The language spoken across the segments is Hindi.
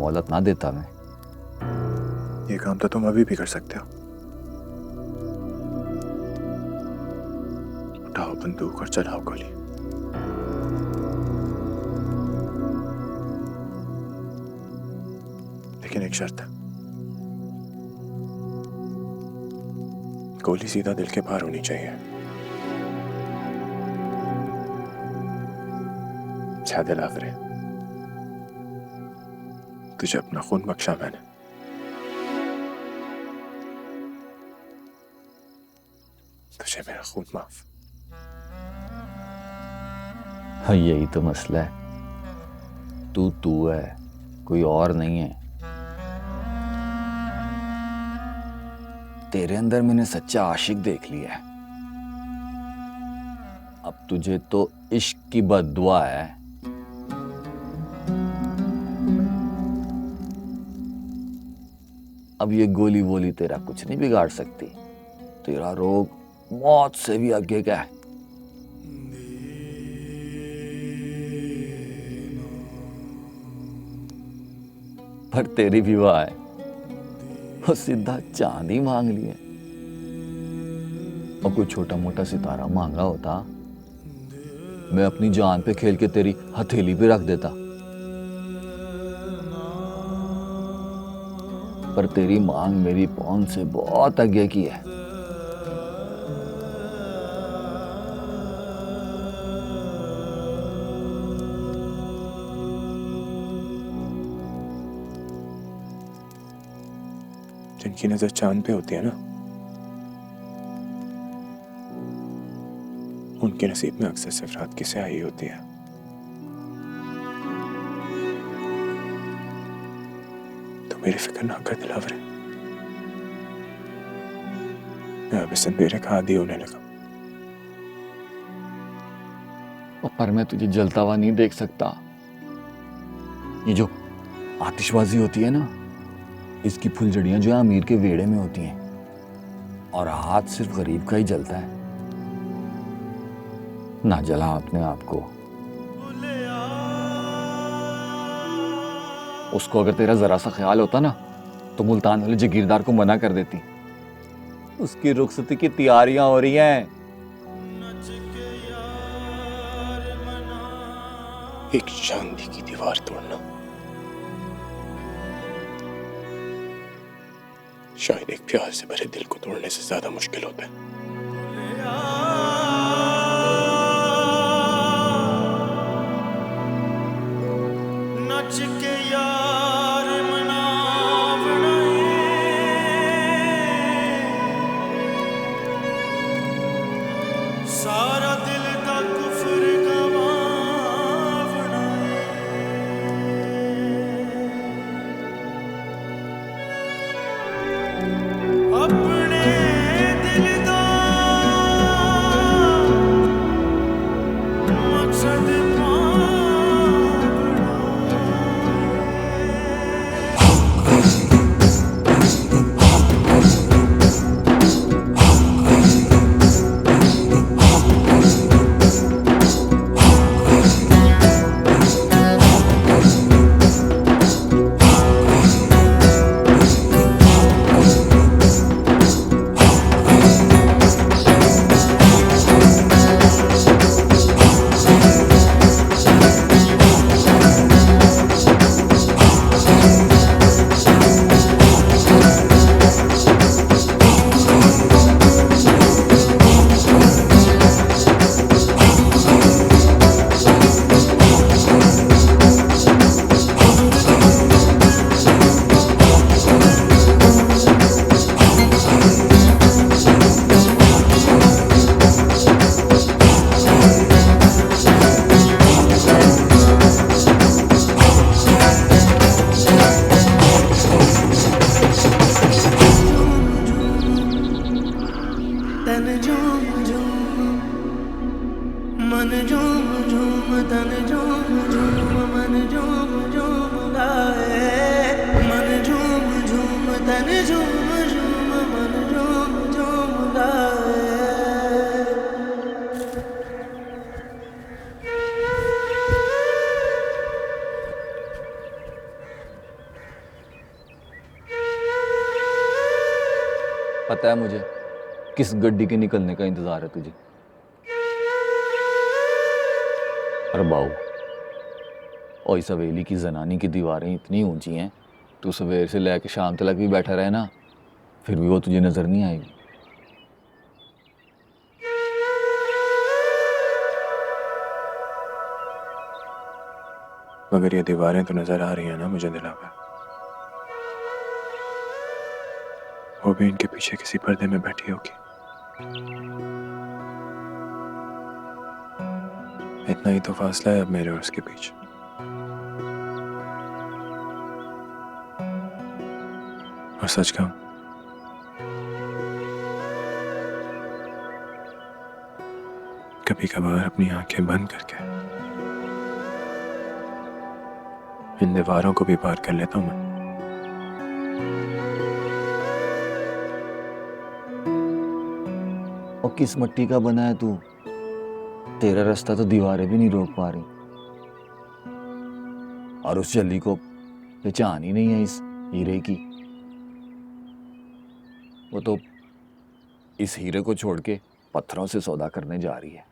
मोहलत ना देता मैं। ये काम तो तुम अभी भी कर सकते हो। उठाओ बंदूक और चलाओ गोली। लेकिन एक शर्त है, गोली सीधा दिल के पार होनी चाहिए। शादिल आफरे, तुझे अपना खून बख्शा मैंने, तुझे मेरा खून माफ। हाँ, यही तो मसला है। तू है, कोई और नहीं है। तेरे अंदर मैंने सच्चा आशिक देख लिया है। अब तुझे तो इश्क की बद्दुआ है। अब ये गोली वोली तेरा कुछ नहीं बिगाड़ सकती। तेरा रोग मौत से भी आगे का है। पर तेरी विवाह है, वो सीधा चांद ही मांग लिए। और कोई छोटा मोटा सितारा मांगा होता, मैं अपनी जान पे खेल के तेरी हथेली पे रख देता। पर तेरी मांग मेरी पहुंच से बहुत आगे की है। जिनकी नजर चांद पे होती है ना, उनके नसीब में अक्सर सिर्फ रात की स्याही होती है। तो मेरी फिक्र ना कर दिलावरे, मैं अब इस अंधेरे का आदी होने लगा। पर मैं तुझे जलता हुआ नहीं देख सकता। ये जो आतिशबाजी होती है ना, इसकी फुलझड़ियां जो है अमीर के वेड़े में होती हैं, और हाथ सिर्फ गरीब का ही जलता है। ना जला अपने आप को। उसको अगर तेरा जरा सा ख्याल होता ना, तो मुल्तान वाले जगीरदार को मना कर देती। उसकी रुखसती की तैयारियां हो रही हैं। एक चांदी की दीवार तोड़ना शायद एक प्यार से भरे दिल को तोड़ने से ज्यादा मुश्किल होता है। नच के यार मनावना सारा दिल दा कुफर गवावना अपने दिल दा मकसद तन झूम झूम मन झूम झूम तन झूम झूम मन झूम झूम गाए मन झूम झूम तन झूम झूम मन झूम झूम गाए पता है मुझे किस गड्डी के निकलने का इंतजार है तुझे। अरे बाऊ, और इस हवेली की जनानी की दीवारें इतनी ऊंची हैं, तू सवेर से लेकर शाम तक भी बैठा रहे ना, फिर भी वो तुझे नजर नहीं आएगी। मगर ये दीवारें तो नजर आ रही हैं ना मुझे दिलावर, वो भी इनके पीछे किसी पर्दे में बैठी होगी। इतना ही तो फासला है अब मेरे और उसके बीच। और सच कहूं, कभी कभार अपनी आंखें बंद करके इन दीवारों को भी पार कर लेता हूं मैं। और किस मिट्टी का बना है तू? तेरा रास्ता तो दीवारें भी नहीं रोक पा रही, और उस जल्ली को पहचान ही नहीं है इस हीरे की। वो तो इस हीरे को छोड़ के पत्थरों से सौदा करने जा रही है।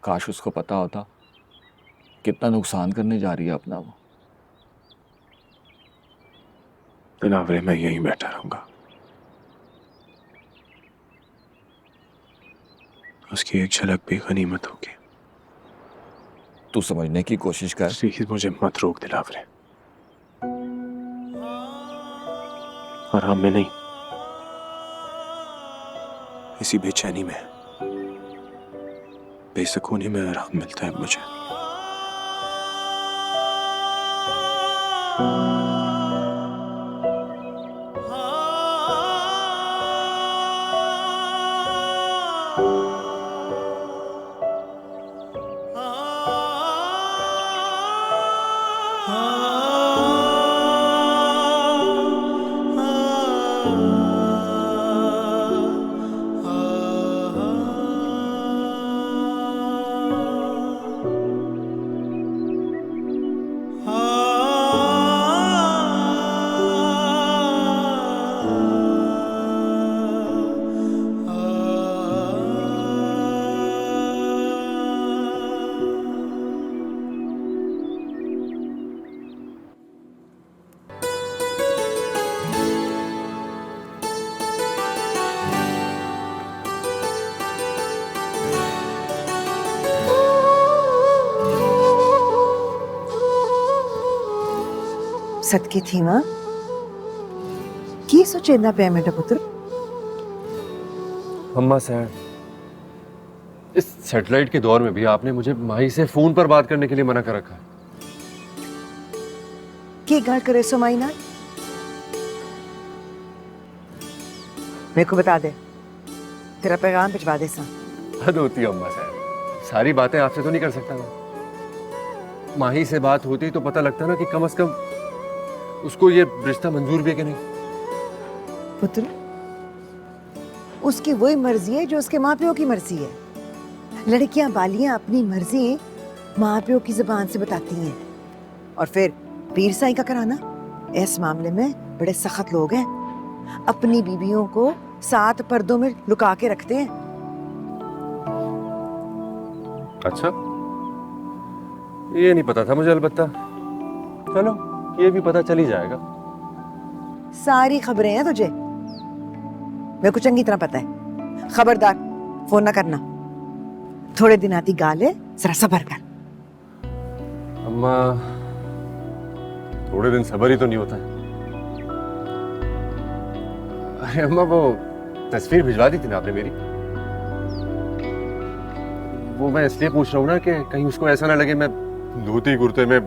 काश उसको पता होता कितना नुकसान करने जा रही है अपना वो। दिलावरे, मैं यहीं बैठा रहूंगा, उसकी एक झलक भी गनीमत होगी। तू समझने की कोशिश कर। प्लीज मुझे मत रोक दिलावरे। आराम में नहीं, इसी बेचैनी में, बेसुकूनी में आराम मिलता है मुझे। सदकी थी मां की सोचेंदा पे मेरा पुत्र। अम्मा सैड, इस सैटेलाइट के दौर में भी आपने मुझे माही से फोन पर बात करने के लिए मना कर रखा है। की गल करे सो माई ना, मेरे को बता दे, तेरा पैगाम भिजवा दे सा। हद होती है अम्मा सैड, सारी बातें आपसे तो नहीं कर सकता मैं। माही से बात होती तो पता लगता ना कि कम से कम उसको ये रिश्ता मंजूर भी है कि नहीं। पुत्र, उसकी वही मर्जी है जो उसके माँ प्यो की मर्जी है। लड़कियां बालियां अपनी मर्जी माँ प्यो की जुबान से बताती हैं, और फिर पीर साईं का कराना। इस मामले में बड़े सख्त लोग हैं, अपनी बीवियों को 7 पर्दों में लुका के रखते हैं। अच्छा, ये नहीं पता था मुझे। अलबत्ता चलो, ये भी पता चल ही जाएगा। सारी खबरें हैं तुझे, मेरे को चंगी तरह पता है। खबरदार फोन ना करना, थोड़े दिन आती गाल है, जरा सब्र कर। अम्मा, थोड़े दिन सब्र ही तो नहीं होता है। अरे अम्मा, वो तस्वीर भिजवा दी थी ना आपने मेरी, वो मैं इसलिए पूछ रहा हूँ ना कि कहीं उसको ऐसा ना लगे मैं धोती कुर्ते में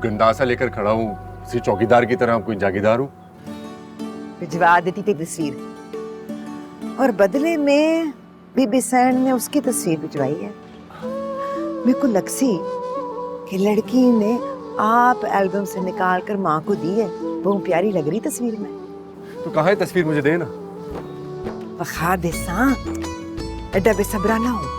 गंडासा लेकर खड़ा हूँ, किसी चौकीदार की तरह कोई जागीरदार हूँ। भिजवा देती थी तस्वीर, और बदले में बीबी सैन ने उसकी तस्वीर भिजवाई है। मेरे को लगसी कि लड़की ने आप एल्बम से निकाल कर माँ को दी है। बहुत प्यारी लग रही तस्वीर में। तो कहाँ है तस्वीर, मुझे देना। बखा दे सा, एडा बेसब्रा ना हो।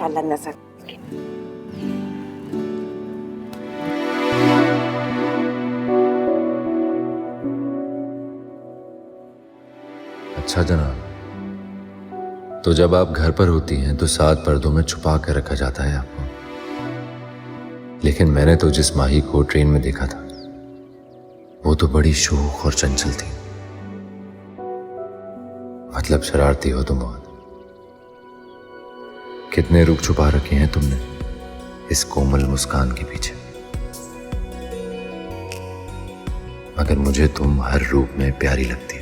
इंशाल्लाह नजर। अच्छा जनाब, तो जब आप घर पर होती हैं तो 7 पर्दों में छुपा कर रखा जाता है आपको, लेकिन मैंने तो जिस माही को ट्रेन में देखा था वो तो बड़ी शोख और चंचल थी। मतलब शरारती हो तुम बहुत। कितने रूप छुपा रखे हैं तुमने इस कोमल मुस्कान के पीछे, मगर मुझे तुम हर रूप में प्यारी लगती हो।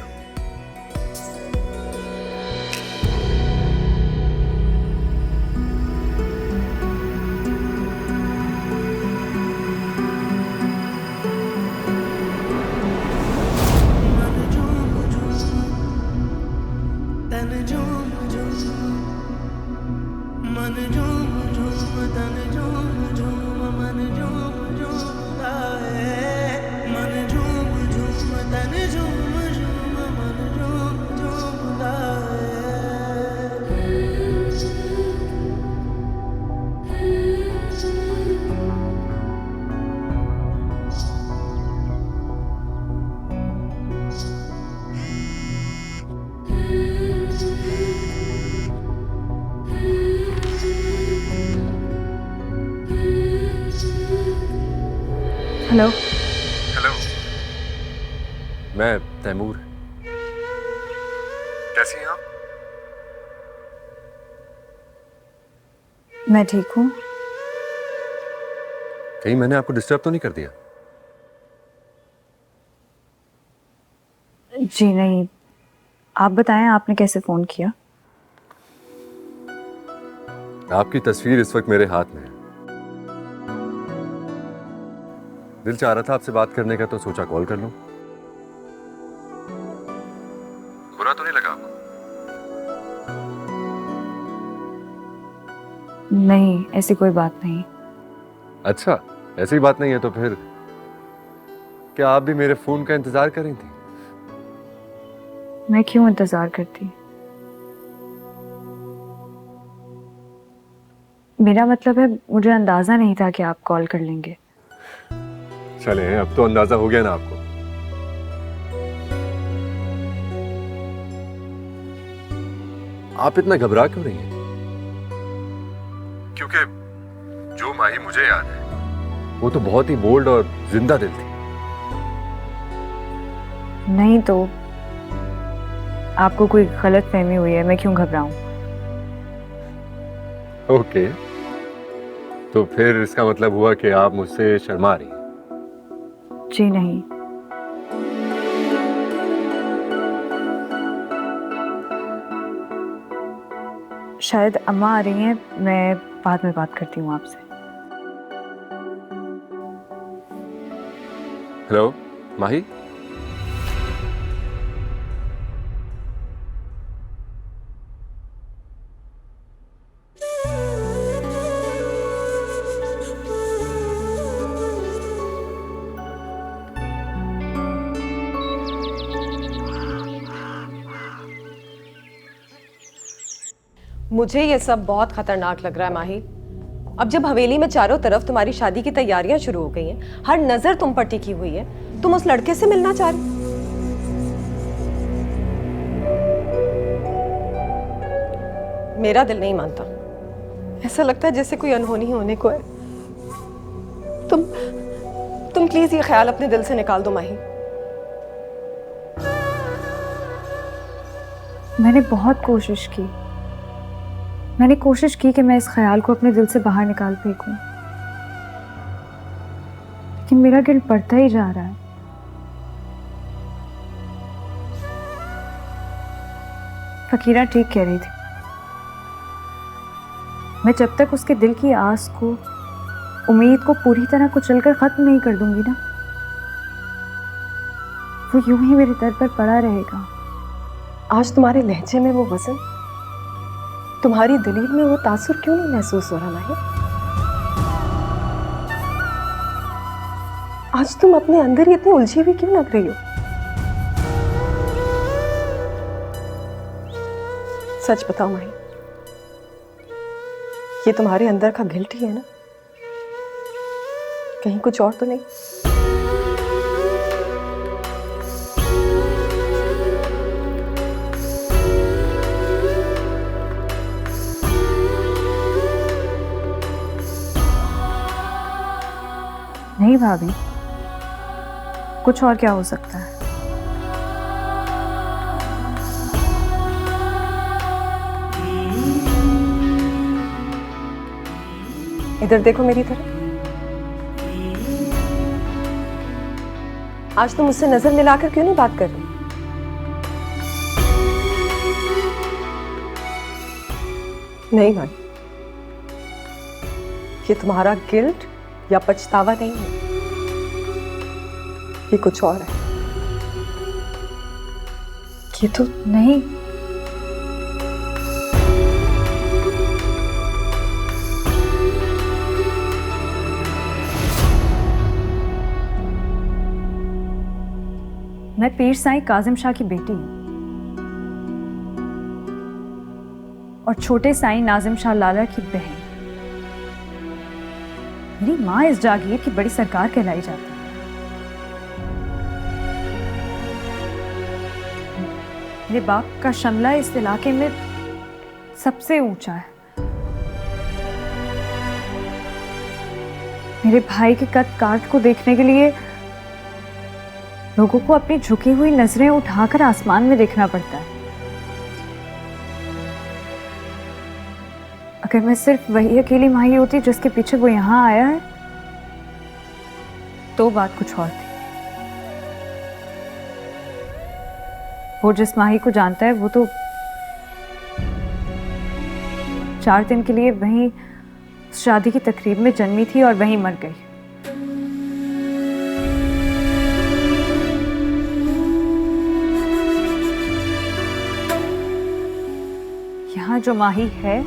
हेलो। हेलो, मैं तैमूर। कैसी हैं आप? मैं ठीक हूँ। कहीं मैंने आपको डिस्टर्ब तो नहीं कर दिया? जी नहीं, आप बताएं आपने कैसे फोन किया? आपकी तस्वीर इस वक्त मेरे हाथ में है। दिल चाह रहा था आपसे बात करने का, तो सोचा कॉल कर लूं। बुरा तो नहीं लगा आपको? नहीं, ऐसी कोई बात नहीं। अच्छा, ऐसी बात नहीं है तो फिर क्या आप भी मेरे फोन का इंतजार कर रही थी? मैं क्यों इंतजार करती? मेरा मतलब है, मुझे अंदाजा नहीं था कि आप कॉल कर लेंगे। चले, अब तो अंदाजा हो गया ना आपको। आप इतना घबरा क्यों रही हैं? क्योंकि जो माही मुझे याद है वो तो बहुत ही बोल्ड और जिंदा दिल थी। नहीं तो आपको कोई गलत फहमी हुई है, मैं क्यों घबराऊं? ओके, तो फिर इसका मतलब हुआ कि आप मुझसे शर्मा रही हैं। जी नहीं। शायद अम्मा आ रही हैं, मैं बाद में बात करती हूँ आपसे। हेलो माही। मुझे ये सब बहुत खतरनाक लग रहा है माही। अब जब हवेली में चारों तरफ तुम्हारी शादी की तैयारियां शुरू हो गई हैं, हर नजर तुम पर टिकी हुई है, तुम उस लड़के से मिलना चाह रही। मेरा दिल नहीं मानता। ऐसा लगता है जैसे कोई अनहोनी होने को है। तुम प्लीज ये ख्याल अपने दिल से निकाल दो माही। मैंने बहुत कोशिश की। मैंने कोशिश की कि मैं इस ख्याल को अपने दिल से बाहर निकाल फेंकूं, लेकिन मेरा गिल्ट बढ़ता ही जा रहा है। फकीरा ठीक कह रही थी। मैं जब तक उसके दिल की आस को, उम्मीद को पूरी तरह कुचलकर खत्म नहीं कर दूंगी ना, वो यूं ही मेरे दर पर पड़ा रहेगा। आज तुम्हारे लहजे में वो वजन, तुम्हारी दलील में वो तासुर क्यों नहीं महसूस हो रहा माही? आज तुम अपने अंदर ही इतनी उलझी हुई क्यों लग रही हो? सच बताओ माही, ये तुम्हारे अंदर का गिल्ट ही है ना, कहीं कुछ और तो नहीं? नहीं भाभी, कुछ और क्या हो सकता है? इधर देखो मेरी तरफ। आज तुम मुझसे नजर मिलाकर क्यों नहीं बात कर रही? नहीं भाई, ये तुम्हारा गिल्ट या पछतावा नहीं है, ये कुछ और है। ये तो नहीं। मैं पीर साईं काजिम शाह की बेटी हूँ और छोटे साईं नाजिम शाह लाला की बहन। मेरी माँ इस जागीर की बड़ी सरकार कहलाई जाती है। मेरे बाप का शमला इस इलाके में सबसे ऊंचा है। मेरे भाई के कद काठ को देखने के लिए लोगों को अपनी झुकी हुई नजरें उठाकर आसमान में देखना पड़ता है। अगर मैं सिर्फ वही अकेली माही होती जिसके पीछे वो यहाँ आया है तो बात कुछ और थी। वो जिस माही को जानता है वो तो 4 दिन के लिए वहीं शादी की तकरीब में जन्मी थी और वहीं मर गई। यहाँ जो माही है